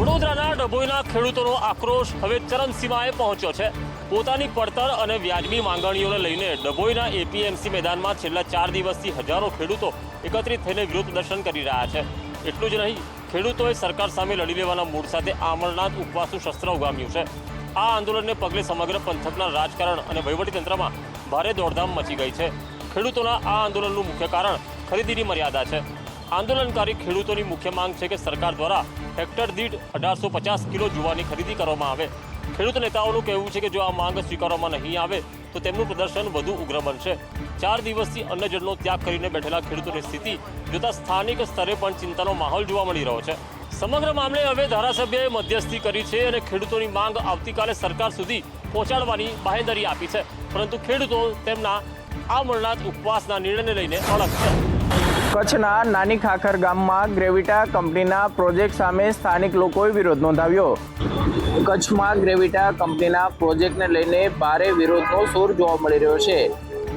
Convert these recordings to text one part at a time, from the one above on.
વડોદરાના ડભોઈના ખેડૂતોનો આક્રોશ હવે ચરમસીમાએ પહોંચ્યો છે। પોતાની પડતર અને વ્યાજબી માંગણીઓને લઈને ડભોઈના એપીએમસી મેદાનમાં છેલ્લા 4 દિવસથી હજારો ખેડૂતો એકત્રિત થઈને વિરોધ પ્રદર્શન કરી રહ્યા છે। એટલું જ નહીં, ખેડૂતોએ સરકાર સામે લડી લેવાના મૂડ સાથે અમરનાથ ઉપવાસનું શસ્ત્ર ઉગામ્યું છે। આ આંદોલનને પગલે સમગ્ર પંથકના રાજકારણ અને વહીવટીતંત્રમાં ભારે દોડધામ મચી ગઈ છે। ખેડૂતોના આ આંદોલનનું મુખ્ય કારણ ખરીદીની મર્યાદા છે। આંદોલનકારી ખેડૂતોની મુખ્ય માંગ છે કે સરકાર દ્વારા હેક્ટર દીઠ 1850 કિલો જુવારની ખરીદી કરવામાં આવે। ખેડૂત નેતાઓનું કહેવું છે કે જો આ માંગ સ્વીકારવામાં નહીં આવે તો તેમનું પ્રદર્શન વધુ ઉગ્ર બનશે। 4 દિવસથી અન્નજળનો ત્યાગ કરીને બેઠેલા ખેડૂતોની સ્થિતિ જોતા સ્થાનિક સ્તરે પણ ચિંતાનો માહોલ જોવા મળી રહ્યો છે। સમગ્ર મામલે હવે ધારાસભ્યએ મધ્યસ્થી કરી છે અને ખેડૂતોની માંગ આવતીકાલે સરકાર સુધી પહોંચાડવાની બાહેંધરી આપી છે, પરંતુ ખેડૂતો તેમના અમરનાથ ઉપવાસના નિર્ણયને લઈને અડગ છે। કચ્છના નાની ખાખર ગામમાં ગ્રેવિટા કંપનીના પ્રોજેક્ટ સામે સ્થાનિક લોકોએ વિરોધ નોંધાવ્યો। કચ્છમાં ગ્રેવિટા કંપનીના પ્રોજેક્ટને લઈને ભારે વિરોધનો સૂર જોવા મળી રહ્યો છે।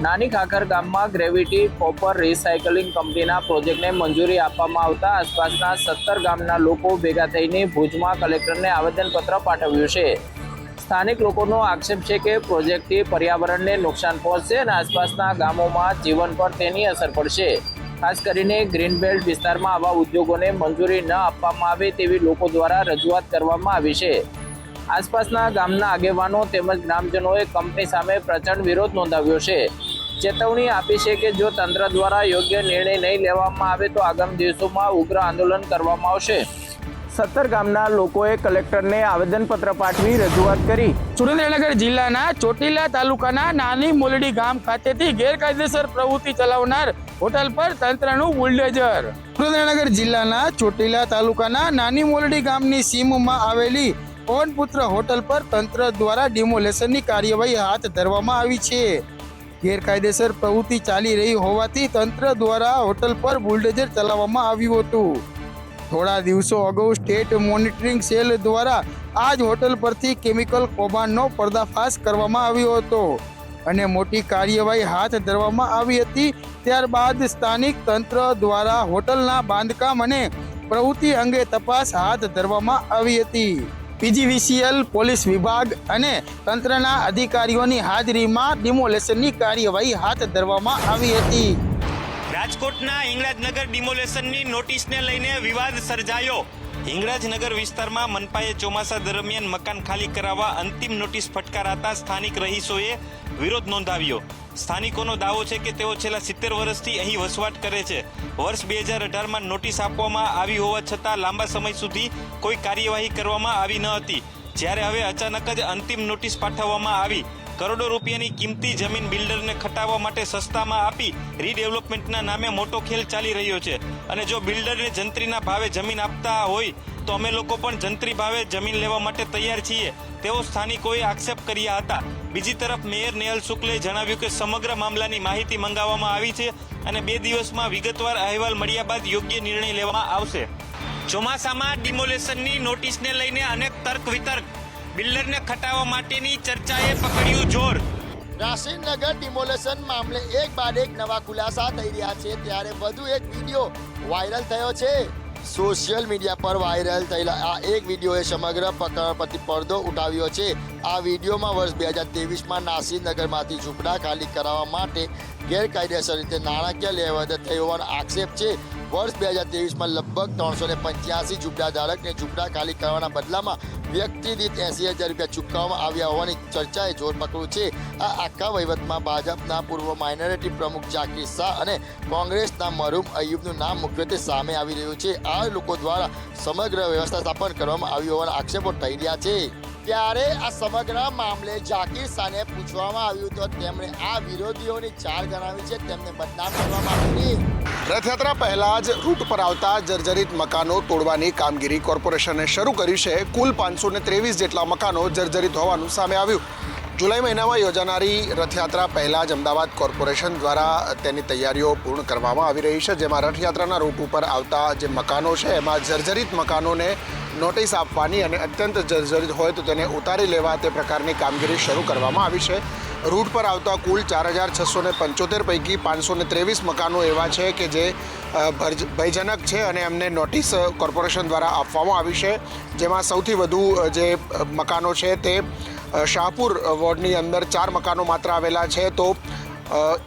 નાની ખાખર ગામમાં ગ્રેવિટી કોપર રિસાયકલિંગ કંપનીના પ્રોજેક્ટને મંજૂરી આપવામાં આવતા આસપાસના 17 ગામના લોકો ભેગા થઈને ભુજમાં કલેક્ટરને આવેદનપત્ર પાઠવ્યું છે। સ્થાનિક લોકોનો આક્ષેપ છે કે પ્રોજેક્ટથી પર્યાવરણને નુકસાન પહોંચશે અને આસપાસના ગામોમાં જીવન પર તેની અસર પડશે। ખાસ કરીને ગ્રીન બેલ્ટ વિસ્તારમાં આવા ઉદ્યોગોને મંજૂરી ન આપવામાં આવે તેવી લોકો દ્વારા રજૂઆત કરવામાં આવી છે। આસપાસના ગામના આગેવાનો તેમજ ગ્રામજનોએ કંપની સામે પ્રચંડ વિરોધ નોંધાવ્યો છે। ચેતવણી આપી છે કે જો તંત્ર દ્વારા યોગ્ય નિર્ણય નહીં લેવામાં આવે તો આગામી દિવસોમાં ઉગ્ર આંદોલન કરવામાં આવશે। 17 ગામના લોકોએ કલેક્ટરને આવેદનપત્ર પાઠવી રજૂઆત કરી। સુરેન્દ્રનગર જિલ્લાના ચોટીલા તાલુકાના નાની મોલડી ગામ ખાતેથી ગેરકાયદેસર પ્રવૃત્તિ ચલાવનાર હોટલ પર તંત્રનું બુલડોઝર। સુરેન્દ્રનગર જિલ્લાના ચોટીલા તાલુકાના નાની મોલડી ગામની સીમમાં આવેલી પવનપુત્ર હોટલ પર તંત્ર દ્વારા ડિમોલેશનની કાર્યવાહી હાથ ધરવામાં આવી છે। ગેરકાયદેસર પ્રવૃત્તિ ચાલી રહી હોવાથી તંત્ર દ્વારા હોટલ પર બુલડોઝર ચલાવવામાં આવ્યું હતું। થોડા દિવસો અગાઉ સ્ટેટ મોનિટરિંગ સેલ દ્વારા આ જ હોટલ પરથી કેમિકલ કૌભાંડનો પર્દાફાશ કરવામાં આવ્યો હતો અને મોટી કાર્યવાહી હાથ ધરવામાં આવી હતી। ત્યારબાદ સ્થાનિક તંત્ર દ્વારા હોટલના બાંધકામ અને પ્રવૃત્તિ અંગે તપાસ હાથ ધરવામાં આવી હતી। પીજીવીસીએલ, પોલીસ વિભાગ અને તંત્રના અધિકારીઓની હાજરીમાં ડિમોલેશનની કાર્યવાહી હાથ ધરવામાં આવી હતી। રાજકોટના હિંગળાજનગર ડિમોલેશનની નોટિસને લઈને વિવાદ સર્જાયો। હિંગળાજનગર વિસ્તારમાં મનપાએ ચોમાસા દરમિયાન મકાન ખાલી કરાવવા અંતિમ નોટિસ ફટકારાતા સ્થાનિક રહીશોએ વિરોધ નોંધાવ્યો। સ્થાનિકોનો દાવો છે કે તેઓ છેલ્લા 70 વર્ષથી અહીં વસવાટ કરે છે। વર્ષ 2018માં નોટિસ આપવામાં આવી હોવા છતાં લાંબા સમય સુધી કોઈ કાર્યવાહી કરવામાં આવી ન હતી, જ્યારે હવે અચાનક જ અંતિમ નોટિસ પાઠવવામાં આવી। કરોડો રૂપિયાની કિંમતી જમીન બિલ્ડરને ખટાવવા માટે સસ્તામાં આપી રીડેવલપમેન્ટના નામે મોટો ખેલ ચાલી રહ્યો છે અને જો બિલ્ડરને જંત્રીના ભાવે જમીન આપતા હોય તો અમે લોકો પણ જંત્રી ભાવે જમીન લેવા માટે તૈયાર છીએ, તેવો સ્થાનિકોએ આક્ષેપ કર્યા હતા। બીજી તરફ મેયર નેહલ શુક્લે જણાવ્યું કે સમગ્ર મામલાની માહિતી મંગાવવામાં આવી છે અને 2 દિવસમાં વિગતવાર અહેવાલ મળ્યા બાદ યોગ્ય નિર્ણય લેવામાં આવશે। ચોમાસામાં ડિમોલેશનની નોટિસને લઈને અનેક તર્ક વિતર્ક, બિલ્ડરને ખટાવવા માટેની ચર્ચાએ પકડ્યું જોર। રાશિનગર ડિમોલેશન મામલે એક બાદ એક નવા ખુલાસા થઈ રહ્યા છે, ત્યારે વધુ એક વિડીયો વાયરલ થયો છે। સોશિયલ મીડિયા પર વાયરલ થયેલા આ એક વિડીયોએ સમગ્ર પડદો ઉઠાવ્યો છે। આ વિડીયોમાં વર્ષ 2023માં નાસિરનગરમાંથી ઝૂંપડા ખાલી કરાવવા માટે ગેરકાયદેસર રીતે નાણાકીય લેવડ થઈ હોવાનો આક્ષેપ છે। વર્ષ 2023માં લગભગ 385 ઝૂંપડા ધારકને ઝૂંપડા ખાલી કરવાના બદલામાં વ્યક્તિ દીઠ 80,000 રૂપિયા ચૂકવવામાં આવ્યા હોવાની ચર્ચાએ જોર પકડ્યું છે। આ આખા વહીવટમાં ભાજપના પૂર્વ માઇનોરિટી પ્રમુખ જાકીર શાહ અને કોંગ્રેસના મરહૂમ અય્યુબનું નામ મુખ્યત્વે સામે આવી રહ્યું છે। આ લોકો દ્વારા સમગ્ર વ્યવસ્થાપન કરવામાં આવ્યું હોવાના આક્ષેપો થઈ રહ્યા છે। ત્યારે આ સમગ્ર મામલે જાકીર શાહને પૂછવામાં આવ્યું તો તેમણે આ વિરોધીઓની ચાલ ગણાવી છે, તેમને બદનામ કરવામાં આવ્યું। રથયાત્રા પહેલા જ રૂટ પર આવતા જર્જરિત મકાનો તોડવાની કામગીરી કોર્પોરેશને શરૂ કરી છે। કુલ 523 જેટલા મકાનો જર્જરિત હોવાનું સામે આવ્યું। જુલાઈ મહિનામાં યોજાનારી રથયાત્રા પહેલાં જ અમદાવાદ કોર્પોરેશન દ્વારા તેની તૈયારીઓ પૂર્ણ કરવામાં આવી રહી છે, જેમાં રથયાત્રાના રૂટ ઉપર આવતા જે મકાનો છે એમાં જર્જરિત મકાનોને નોટિસ આપવાની અને અત્યંત જર્જરિત હોય તો તેને ઉતારી લેવા તે પ્રકારની કામગીરી શરૂ કરવામાં આવી છે. રૂટ પર આવતા કુલ 4675 પૈકી 523 મકાનો એવા છે કે જે ભયજનક છે અને એમને નોટિસ કોર્પોરેશન દ્વારા આપવામાં આવી છે. જેમાં સૌથી વધુ જે મકાનો છે તે શાહપુર વોર્ડની અંદર 4 મકાનો માત્ર આવેલા છે, તો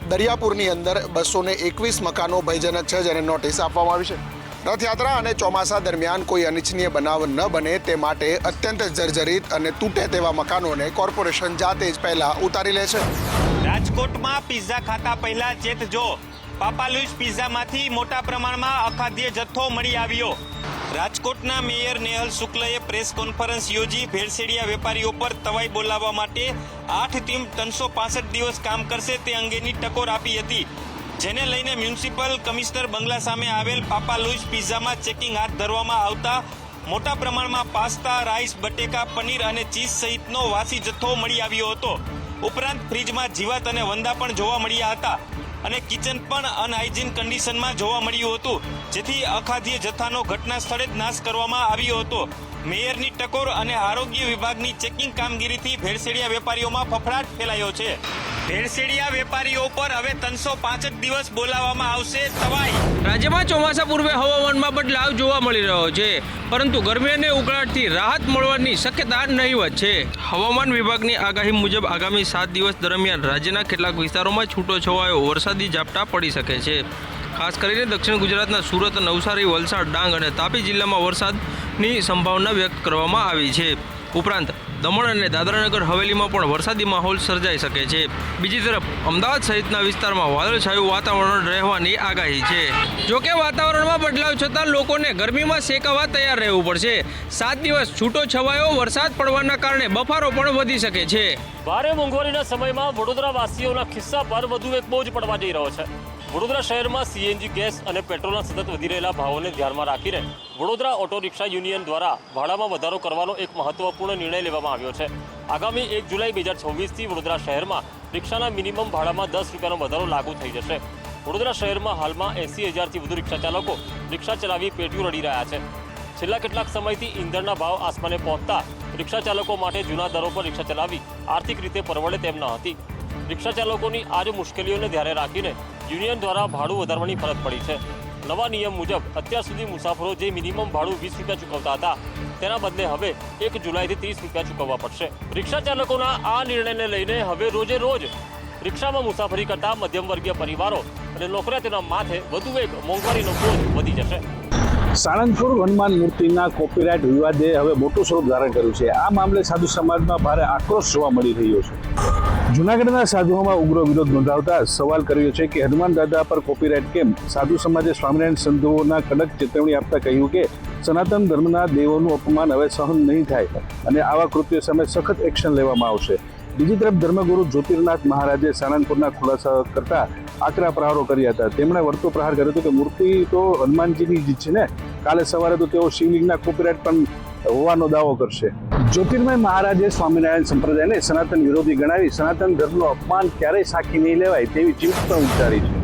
દરિયાપુરની અંદર 221 મકાનો ભયજનક છે જેને નોટિસ આપવામાં આવી છે. રથયાત્રા અને ચોમાસા દરમિયાન કોઈ અનિચ્છનીય બનાવ ન બને તે માટે અત્યંત જર્જરિત અને તૂટે તેવા મકાનોને કોર્પોરેશન જાતે જ પહેલા ઉતારી લે છે. રાજકોટમાં પિઝા ખાતા પહેલા ચેતજો. પાપા લુઈસ પિઝામાંથી મોટા પ્રમાણમાં અખાદ્ય જથ્થો મળી આવ્યો. રાજકોટના મેયર નેહલ શુક્લએ પ્રેસ કોન્ફરન્સ યોજી ભેળસેડિયા વેપારીઓ પર તવાઈ બોલાવવા માટે 8 ટીમ 365 દિવસ કામ કરશે તે અંગેની ટકોર આપી હતી, જેને લઈને મ્યુનિસિપલ કમિશનર બંગલા સામે આવેલ પાપા લુઈસ પિઝામાં ચેકિંગ હાથ ધરવામાં આવતા મોટા પ્રમાણમાં પાસ્તા, રાઈસ, બટેકા, પનીર અને ચીઝ સહિતનો વાસી જથ્થો મળી આવ્યો હતો. ઉપરાંત ફ્રીજમાં જીવાત અને વંદા પણ જોવા મળ્યા હતા અને કિચન પણ અનહાઇજીન કન્ડિશનમાં જોવા મળ્યું હતું, જેથી અખાદ્ય જથ્થાનો ઘટના સ્થળે જ નાશ કરવામાં આવ્યો હતો. મેયરની ટકોર અને આરોગ્ય વિભાગની ચેકિંગ કામગીરીથી ભેળસેડિયા વેપારીઓમાં ફફડાટ ફેલાયો છે. ભેળસેડિયા વેપારીઓ પર હવે 365 દિવસ બોલાવવામાં આવશે તવાઈ. રાજ્યમાં ચોમાસા પૂર્વે હવામાનમાં બદલાવ જોવા મળી રહ્યો છે, પરંતુ ગરમી અને ઉકળાટથી રાહત મળવાની શક્યતા નહીવત છે. હવામાન વિભાગની આગાહી મુજબ આગામી 7 દિવસ દરમિયાન રાજ્યના કેટલાક વિસ્તારોમાં છૂટોછવાયો વરસાદી ઝાપટા પડી શકે છે. ખાસ કરીને દક્ષિણ ગુજરાતના સુરત, નવસારી, વલસાડ, ડાંગ અને તાપી જિલ્લામાં વરસાદની સંભાવના વ્યક્ત કરવામાં આવી છે. ઉપરાંત દમણ અને દાદરાનગર હવેલીમાં પણ વરસાદી માહોલ સર્જાઈ શકે છે. બીજી તરફ અમદાવાદ સહિતના વિસ્તારમાં વાદળછાયું વાતાવરણ રહેવાની આગાહી છે. જોકે વાતાવરણમાં બદલાવ છતાં લોકોને ગરમીમાં શેકાવા તૈયાર રહેવું પડશે. 7 દિવસ છૂટો છવાયો વરસાદ પડવાના કારણે બફારો પણ વધી શકે છે. ભારે મોંઘવારીના સમયમાં વડોદરા વાસીઓના ખિસ્સા પર વધુ એક બોજ પડવા જઈ રહ્યો છે. વડોદરા શહેરમાં સીએનજી ગેસ અને પેટ્રોલના સતત વધી રહેલા ભાવોને ધ્યાનમાં રાખીને વડોદરા ઓટો રિક્ષા યુનિયન દ્વારા ભાડામાં વધારો કરવાનો એક મહત્વપૂર્ણ નિર્ણય લેવામાં આવ્યો છે. આગામી 1 જુલાઈ 2026થી વડોદરા શહેરમાં રિક્ષાના મિનિમમ ભાડામાં 10 રૂપિયાનો વધારો લાગુ થઈ જશે. વડોદરા શહેરમાં હાલમાં 80,000થી વધુ રિક્ષા ચાલકો રિક્ષા ચલાવી પેટીઓ રડી રહ્યા છે. છેલ્લા કેટલાક સમયથી ઈંધણના ભાવ આસમાને પહોંચતા રિક્ષા ચાલકો માટે જૂના દરો પર રિક્ષા ચલાવવી આર્થિક રીતે પરવડે તેમ ન હતી. રિક્ષા ચાલકોની આ જ મુશ્કેલીઓને ધ્યાને રાખીને યુનિયન દ્વારા ભાડું વધારવાની ફરજ પડી છે. નવા નિયમ મુજબ અત્યાર સુધી મુસાફરો જે મિનિમમ ભાડું 20 રૂપિયા ચૂકવતા હતા તેના બદલે હવે 1 જુલાઈથી 30 રૂપિયા ચૂકવવા પડશે. રિક્ષા ચાલકોના આ નિર્ણયને લઈને હવે રોજે રોજ રિક્ષામાં મુસાફરી કરતા મધ્યમ વર્ગીય પરિવારો અને નોકરિયાતોના માથે વધુ એક મોંઘવારીનો બોજ વધી જશે. સાળંગપુર હનુમાન મૂર્તિના કોપીરાઇટ વિવાદે હવે મોટું સ્વરૂપ ધારણ કર્યું છે. આ મામલે સાધુ સમાજમાં ભારે આક્રોશ જોવા મળી રહ્યો છે. જૂનાગઢના સાધુઓમાં ઉગ્ર વિરોધ નોંધાવતા સવાલ કર્યો છે કે હનુમાન દાદા પર કોપીરાઇટ કેમ? સાધુ સમાજે સ્વામિનારાયણ સંતોના કડક ચેતવણી આપતા કહ્યું કે સનાતન ધર્મના દેવોનું અપમાન હવે સહન નહીં થાય અને આવા કૃત્યો સામે સખત એક્શન લેવામાં આવશે. બીજી તરફ ધર્મગુરુ જ્યોતિર્નાથ મહારાજે સાળંગપુરના ખુલાસા કરતા આકરા પ્રહારો કર્યા હતા. તેમણે વળતો પ્રહાર કર્યો હતો કે મૂર્તિ તો હનુમાનજીની જ છે ને, કાલે સવારે તો તેઓ શિવલિંગના કોપીરાઇટ પણ હોવાનો દાવો કરશે. જ્યોતિર્મય મહારાજે સ્વામિનારાયણ સંપ્રદાયને સનાતન વિરોધી ગણાવી સનાતન ધર્મનું અપમાન ક્યારેય સાખી નહીં લેવાય તેવી ચીમકી પણ ઉચ્ચારી છે.